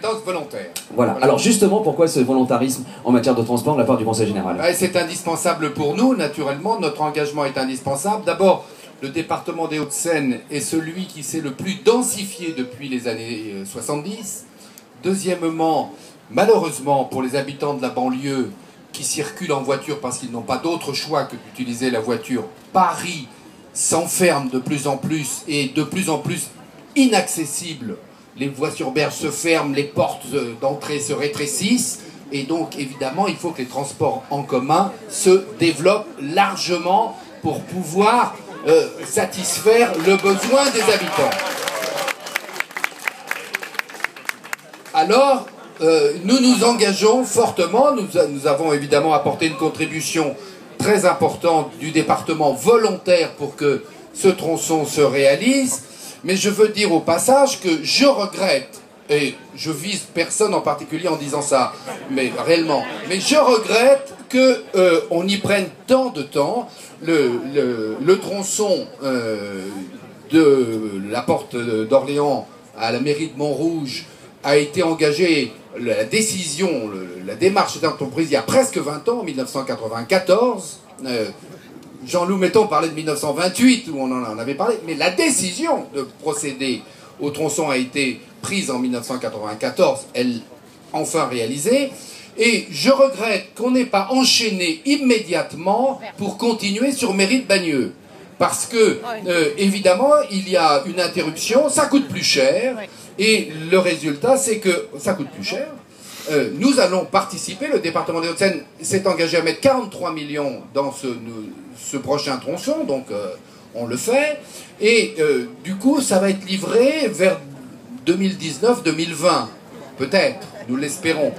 compétence volontaire. Voilà. Alors justement, pourquoi ce volontarisme en matière de transport de la part du Conseil général? C'est indispensable pour nous, naturellement. Notre engagement est indispensable. D'abord, le département des Hauts-de-Seine est celui qui s'est le plus densifié depuis les années 70. Deuxièmement, malheureusement, pour les habitants de la banlieue qui circulent en voiture parce qu'ils n'ont pas d'autre choix que d'utiliser la voiture, Paris s'enferme de plus en plus et de plus en plus inaccessible. Les voies sur berge se ferment, les portes d'entrée se rétrécissent, et donc évidemment il faut que les transports en commun se développent largement pour pouvoir satisfaire le besoin des habitants. Alors, nous nous engageons fortement, nous avons évidemment apporté une contribution très importante du département volontaire pour que ce tronçon se réalise, mais je veux dire au passage que je regrette, et je vise personne en particulier en disant ça, mais réellement, mais je regrette qu'on y prenne tant de temps. Le tronçon de la porte d'Orléans à la mairie de Montrouge a été engagé, la décision, la démarche est entreprise il y a presque 20 ans, en 1994. Jean-Loup Metton parlait de 1928, où on en avait parlé, mais la décision de procéder au tronçon a été prise en 1994, elle enfin réalisée, et je regrette qu'on n'ait pas enchaîné immédiatement pour continuer sur Mérite-Bagneux. Parce que, évidemment, il y a une interruption, ça coûte plus cher, et le résultat, c'est que ça coûte plus cher. Nous allons participer, le département des Hauts-de-Seine s'est engagé à mettre 43 millions dans ce prochain tronçon, donc on le fait, et du coup, ça va être livré vers 2019-2020, peut-être, nous l'espérons.